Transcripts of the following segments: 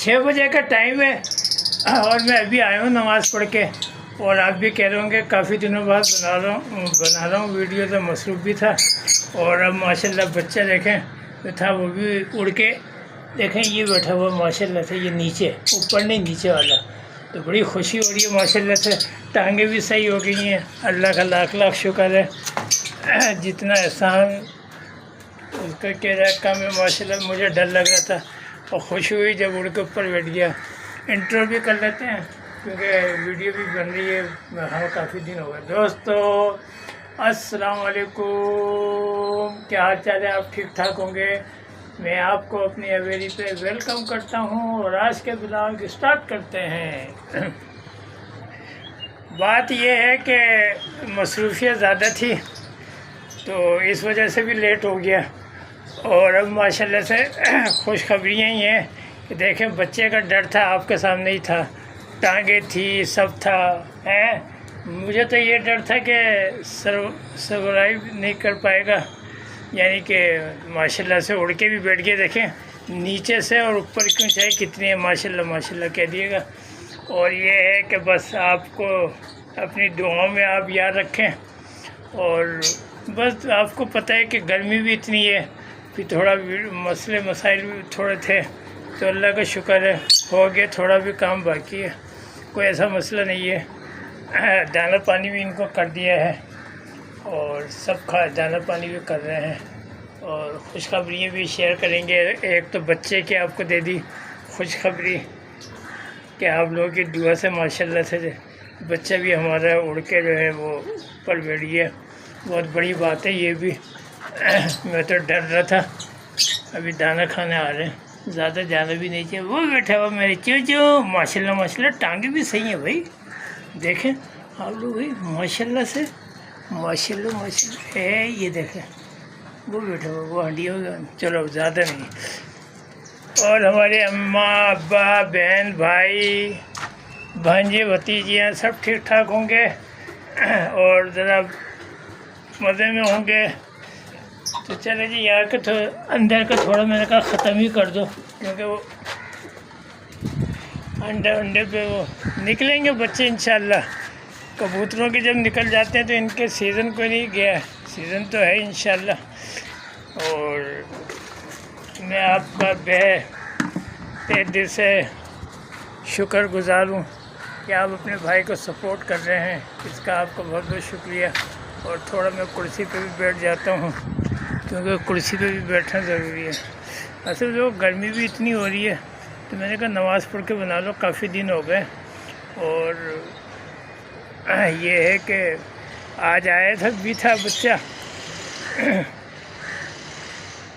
6 بجے کا ٹائم ہے اور میں ابھی آیا ہوں نماز پڑھ کے، اور آپ بھی کہہ رہے ہوں کہ کافی دنوں بعد بنا رہا ہوں ویڈیو، تو مصروف بھی تھا۔ اور اب ماشاءاللہ بچہ دیکھیں جو تھا وہ بھی اڑ کے دیکھیں یہ بیٹھا ہوا ماشاءاللہ سے، یہ نیچے، اوپر نہیں نیچے والا، تو بڑی خوشی ہو رہی ہے ماشاءاللہ سے۔ ٹانگیں بھی صحیح ہو گئی ہیں، اللہ کا لاکھ لاکھ شکر ہے، جتنا احسان اس کا کہہ رہا ہے کم ہے ماشاءاللہ۔ مجھے ڈر لگ رہا تھا اور خوشی ہوئی جب اڑ کے اوپر بیٹھ گیا۔ انٹرو بھی کر لیتے ہیں کیونکہ ویڈیو بھی بن رہی ہے، ہاں کافی دن ہو گئے۔ دوستو السلام علیکم، کیا حال چال ہے؟ آپ ٹھیک ٹھاک ہوں گے؟ میں آپ کو اپنی حویلی پہ ویلکم کرتا ہوں اور آج کے بلاگ اسٹارٹ کرتے ہیں۔ بات یہ ہے کہ مصروفیت زیادہ تھی تو اس وجہ سے بھی لیٹ ہو گیا، اور اب ماشاءاللہ سے خوشخبریاں ہی ہیں کہ دیکھیں بچے کا ڈر تھا، آپ کے سامنے ہی تھا، ٹانگیں تھی، سب تھا ہے۔ مجھے تو یہ ڈر تھا کہ سروائیو نہیں کر پائے گا، یعنی کہ ماشاءاللہ سے اڑ کے بھی بیٹھ گئے، دیکھیں نیچے سے اور اوپر کی اونچائی کتنی ہے، ماشاءاللہ ماشاءاللہ کہہ دیے گا۔ اور یہ ہے کہ بس آپ کو اپنی دعاؤں میں آپ یاد رکھیں، اور بس آپ کو پتہ ہے کہ گرمی بھی اتنی ہے، پھر تھوڑا مسئلے مسائل بھی تھوڑے تھے، تو اللہ کا شکر ہے ہو گیا، تھوڑا بھی کام باقی ہے، کوئی ایسا مسئلہ نہیں ہے۔ دانہ پانی بھی ان کو کر دیا ہے اور سب دانہ پانی بھی کر رہے ہیں، اور خوشخبریاں بھی شیئر کریں گے۔ ایک تو بچے کی آپ کو دے دی خوشخبری کہ آپ لوگوں کی دعا سے ماشاءاللہ سے بچہ بھی ہمارا اڑ کے جو ہے وہ اوپر بیٹھ گیا، بہت بڑی بات ہے یہ بھی۔ میں تو ڈر رہا تھا۔ ابھی دانہ کھانے آ رہے ہیں، زیادہ جانا بھی نہیں چاہیے۔ وہ بیٹھا ہوا میرے چوچو، ماشاءاللہ ماشاءاللہ ٹانگیں بھی صحیح ہیں بھائی، دیکھیں آپ لوگ بھائی ماشاءاللہ سے، ماشاءاللہ ماشاءاللہ ہے۔ یہ دیکھیں وہ بیٹھا ہوا، وہ ہڈی ہوگا، چلو زیادہ نہیں۔ اور ہمارے اماں ابا بہن بھائی بھانجے بھتیجیاں سب ٹھیک ٹھاک ہوں گے اور ذرا مزے میں ہوں گے۔ تو چلے جی یار کہ اندر کا تھوڑا میں نے کہا ختم ہی کر دو، کیونکہ وہ انڈے پہ وہ نکلیں گے بچے انشاءاللہ۔ کبوتروں کے جب نکل جاتے ہیں تو ان کے سیزن کو نہیں گیا، سیزن تو ہے انشاءاللہ۔ اور میں آپ کا تہ دل سے شکر گزار ہوں کہ آپ اپنے بھائی کو سپورٹ کر رہے ہیں، اس کا آپ کا بہت بہت شکریہ۔ اور تھوڑا میں کرسی پہ بھی بیٹھ جاتا ہوں کیونکہ کرسی پہ بھی بیٹھنا ضروری ہے۔ اصل جو گرمی بھی اتنی ہو رہی ہے تو میں نے کہا نماز پڑھ کے بنا لو، کافی دن ہو گئے۔ اور یہ ہے کہ آج آیا تھا بھی تھا بچہ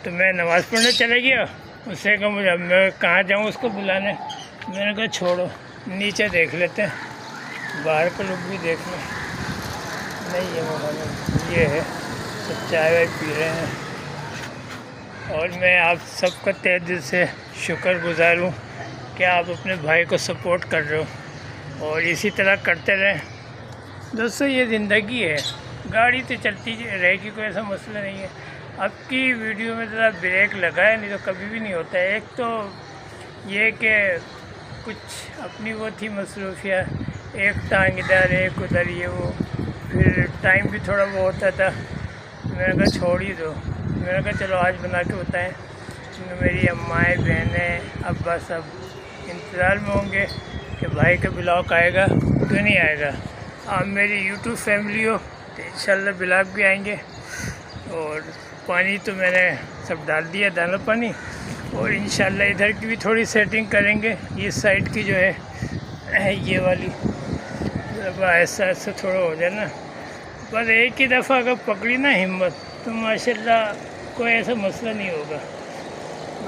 تو میں نماز پڑھنے چلا گیا، اس سے کہا مجھے میں کہاں جاؤں اس کو بلانے، میں نے کہا چھوڑو نیچے دیکھ لیتے ہیں، باہر کے لوگ بھی دیکھ لیں۔ نہیں یہ ہے سب چائے وائے پی رہے ہیں، اور میں آپ سب کا تہ دل سے شکر گزار ہوں کہ آپ اپنے بھائی کو سپورٹ کر رہے ہو، اور اسی طرح کرتے رہیں۔ دوستو یہ زندگی ہے، گاڑی تو چلتی رہے گی، کوئی ایسا مسئلہ نہیں ہے۔ اب کی ویڈیو میں ذرا بریک لگائے، نہیں تو کبھی بھی نہیں ہوتا ہے۔ ایک تو یہ کہ کچھ اپنی وہ تھی مصروفیات، ایک ٹانگ ادھر ایک ادھر، یہ وہ، پھر ٹائم بھی تھوڑا وہ ہوتا تھا، میں نے کہا چھوڑ ہی دو۔ میں نے کہا چلو آج بنا کے بتائیں، کیونکہ میری امائیں بہنیں ابا سب انتظار میں ہوں گے کہ بھائی کا بلاگ آئے گا کیوں نہیں آئے گا۔ آپ میری یوٹیوب فیملی ہو تو انشاءاللہ بلاگ بھی آئیں گے۔ اور پانی تو میں نے سب ڈال دیا، دانہ پانی، اور انشاءاللہ ادھر کی بھی تھوڑی سیٹنگ کریں گے، اس سائڈ کی جو ہے یہ والی ایسا ایسا تھوڑا ہو جائے نا، بس ایک ہی دفعہ اگر پکڑی نا ہمت تو ماشاءاللہ کوئی ایسا مسئلہ نہیں ہوگا۔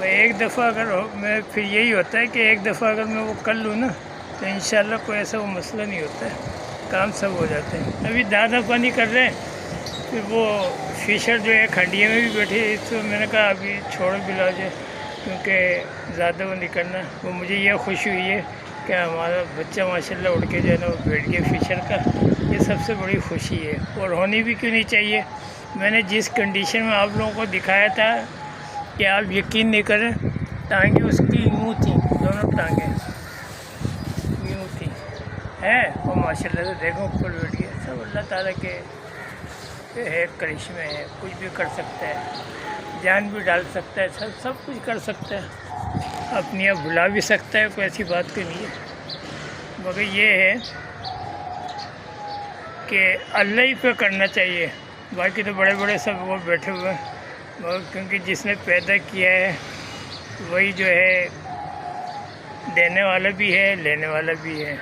ایک دفعہ اگر میں پھر یہی ہوتا ہے کہ ایک دفعہ اگر میں وہ کر لوں نا تو انشاءاللہ کوئی ایسا وہ مسئلہ نہیں ہوتا ہے، کام سب ہو جاتے ہیں۔ ابھی دانہ پانی کر رہے ہیں، پھر وہ فشر جو ہے کھنڈیے میں بھی بیٹھے، اس کو میں نے کہا ابھی چھوڑو بلا جائے کیونکہ زیادہ وہ نہیں کرنا۔ وہ مجھے یہ خوشی ہوئی ہے کہ ہمارا بچہ ماشاءاللہ اڑ کے جو ہے نا وہ بیٹھ گیا فشر کا، یہ سب سے بڑی خوشی ہے، اور ہونی بھی کیوں نہیں چاہیے۔ میں نے جس کنڈیشن میں آپ لوگوں کو دکھایا تھا کہ آپ یقین نہیں کریں، ٹانگیں اس کی یوں تھیں، دونوں ٹانگیں ہے وہ ماشاءاللہ سے دیکھو اوپر بیٹھ گیا. سب اللہ تعالیٰ کے ہے کرشمے ہے. کچھ بھی کر سکتا ہے, جان بھی ڈال سکتا ہے, سب کچھ کر سکتا ہے. اپنی آپ بھلا بھی سکتا ہے, کوئی ایسی بات کوئی نہیں ہے. مگر یہ ہے کہ اللہ ہی پہ کرنا چاہیے. باقی تو بڑے بڑے سب وہ بیٹھے ہوئے ہیں, مگر کیونکہ جس نے پیدا کیا ہے وہی جو ہے دینے والا بھی ہے لینے والا بھی ہے.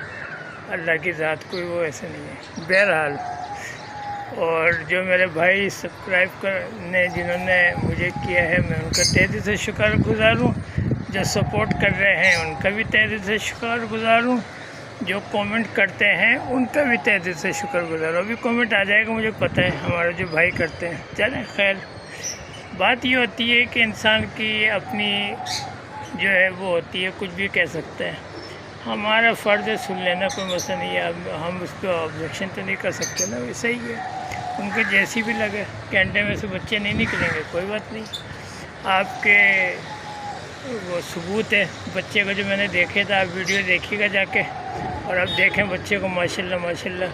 اللہ کی ذات کوئی وہ ایسا نہیں ہے. بہرحال اور جو میرے بھائی سبسکرائب کرنے جنہوں نے مجھے کیا ہے, میں ان کا تہہ دل سے شکر گزار ہوں. جو سپورٹ کر رہے ہیں ان کا بھی تہہ دل سے شکر گزار ہوں. جو کومنٹ کرتے ہیں ان کا بھی تہہ دل سے شکر گزار ہوں. ابھی کومنٹ آ جائے گا, مجھے پتہ ہے ہمارے جو بھائی کرتے ہیں. چلیں خیر, بات یہ ہوتی ہے کہ انسان کی اپنی جو ہے وہ ہوتی ہے, کچھ بھی کہہ سکتا ہے. ہمارا فرض ہے سن لینا, کوئی مسئلہ نہیں ہے. ہم اس پہ آبجیکشن تو نہیں کر سکتے نا, ویسا ہی ہے. ان کو جیسی بھی لگے, کینٹے میں سے بچے نہیں نکلیں گے, کوئی بات نہیں. آپ کے وہ ثبوت ہے بچے کو جو میں نے دیکھے تھا, آپ ویڈیو دیکھیے گا جا کے, اور اب دیکھیں بچے کو ماشاءاللہ ماشاءاللہ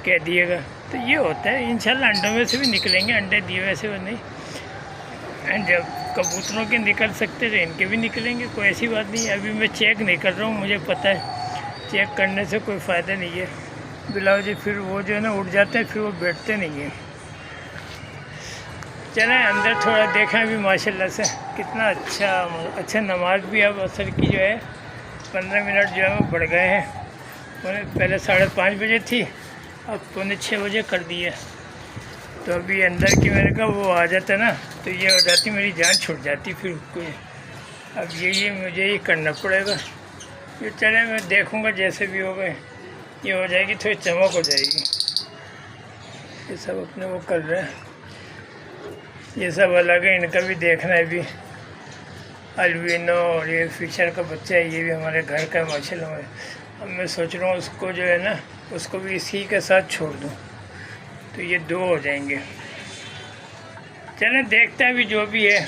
کہہ دیے گا. تو یہ ہوتا ہے. انشاءاللہ انڈوں میں سے بھی نکلیں گے, انڈے دیے ویسے وہ نہیں. جب کبوتروں کے نکل سکتے تو ان کے بھی نکلیں گے, کوئی ایسی بات نہیں. ابھی میں چیک نہیں کر رہا ہوں, مجھے پتہ ہے چیک کرنے سے کوئی فائدہ نہیں ہے. بلاؤ جی پھر وہ جو ہے نا اٹھ جاتے ہیں, پھر وہ بیٹھتے نہیں ہیں. چلیں اندر تھوڑا دیکھیں. ابھی ماشاءاللہ سے کتنا اچھا نماز بھی اب عصر کی جو ہے 15 منٹ جو ہے وہ بڑھ گئے ہیں. پہلے 5:30 بجے تھی, اب 5:45 بجے کر دی ہے. تو ابھی اندر کی میرے کا وہ آ جاتا نا تو یہ ہو جاتی, میری جان چھوٹ جاتی پھر کوئی. اب یہی مجھے ہی کرنا پڑے گا. یہ چلے میں دیکھوں گا جیسے بھی ہوگا, یہ ہو جائے گی تھوڑی چمک ہو جائے گی. یہ سب اپنے وہ کر رہے ہیں, یہ سب الگ ہے. ان کا بھی دیکھنا ہے. بھی الوینو اور یہ فشر کا بچہ ہے, یہ بھی ہمارے گھر کا ہے ماشاءاللہ. اب میں سوچ رہا ہوں اس کو جو ہے نا اس کو بھی اسی کے ساتھ چھوڑ دوں تو یہ 2 ہو جائیں گے. چلیں دیکھتے ہیں ابھی جو بھی ہے.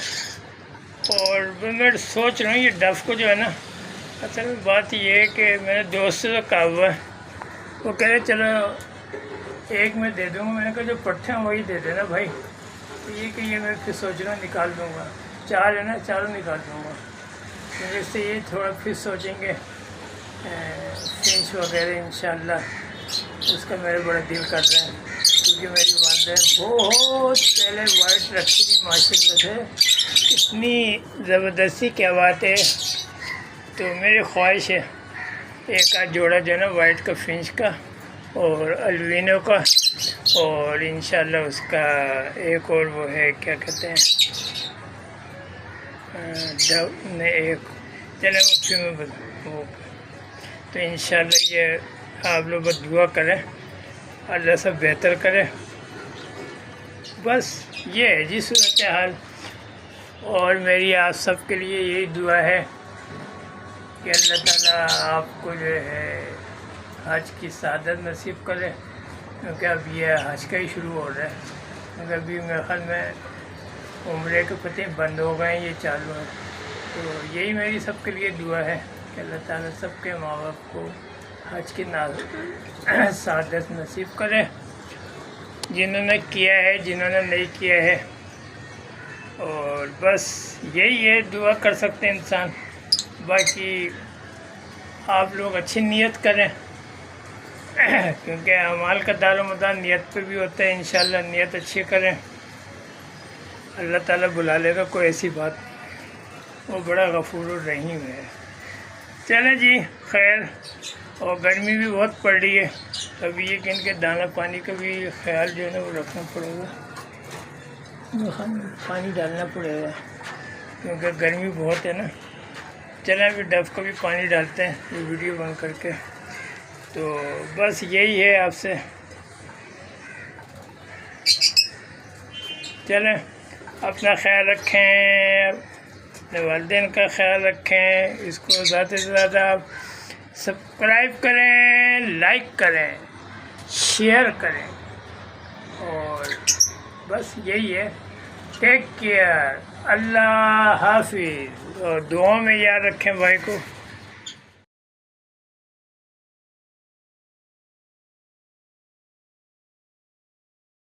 اور میں سوچ رہا ہوں یہ ڈف کو جو ہے نا, اصل میں بات یہ ہے کہ میرے دوست سے تو کہا ہوا ہے, وہ کہہ رہے چلو ایک میں دے دوں گا. میں نے کہا جو پٹھے ہیں وہی دے دینا بھائی. تو یہ کہ یہ میں پھر سوچ رہا ہوں نکال دوں گا. 4 ہے نا, 4 نکال دوں گا. کیونکہ اس سے یہ تھوڑا پھر سوچیں گے فنچ وغیرہ انشاءاللہ اس کا میرا بڑا دل کر رہا ہے. کیونکہ میری والدہ بہت پہلے وائٹ رکھی تھی ماشاءاللہ سے, اتنی زبردستی کیا بات ہے. تو میری خواہش ہے ایک آدھ جوڑا جو ہے نا وائٹ کا فنچ کا اور الوینو کا, اور انشاءاللہ اس کا ایک اور وہ ہے کیا کہتے ہیں ایک, چلے وہ پھر میں وہ. تو انشاءاللہ یہ آپ لوگ دعا کریں, اللہ سب بہتر کرے. بس یہ ہے جی صورت حال. اور میری آپ سب کے لیے یہی دعا ہے کہ اللہ تعالیٰ آپ کو جو ہے حج کی سعادت نصیب کرے. کیونکہ اب یہ حج کا ہی شروع ہو رہا ہے. کیونکہ ابھی میرے خیال میں عمرے کے پتے بند ہو گئے ہیں, یہ چالو ہیں. تو یہی میری سب کے لیے دعا ہے کہ اللہ تعالیٰ سب کے ماں باپ کو حج کی سعادت نصیب کرے, جنہوں نے کیا ہے جنہوں نے نہیں کیا ہے. اور بس یہی ہے, دعا کر سکتے ہیں انسان. باقی آپ لوگ اچھی نیت کریں, کیونکہ اعمال کا دار و مدار نیت پہ بھی ہوتا ہے. انشاءاللہ نیت اچھی کریں, اللہ تعالیٰ بلا لے گا, کوئی ایسی بات. وہ بڑا غفور الرحیم ہے. چلیں جی خیر. اور گرمی بھی بہت پڑ رہی ہے, ابھی یہ کہ ان کے دانہ پانی کا بھی خیال جو ہے نا وہ رکھنا پڑے گا. پانی ڈالنا پڑے گا کیونکہ گرمی بہت ہے نا. چلیں ابھی ڈف کو بھی پانی ڈالتے ہیں یہ ویڈیو بند کر کے. تو بس یہی ہے آپ سے. چلیں اپنا خیال رکھیں, اپنے والدین کا خیال رکھیں. اس کو زیادہ سے زیادہ آپ سبسکرائب کریں, لائک کریں, شیئر کریں. اور بس یہی ہے. ٹیک کیئر, اللہ حافظ. اور دعاؤں میں یاد رکھیں بھائی کو.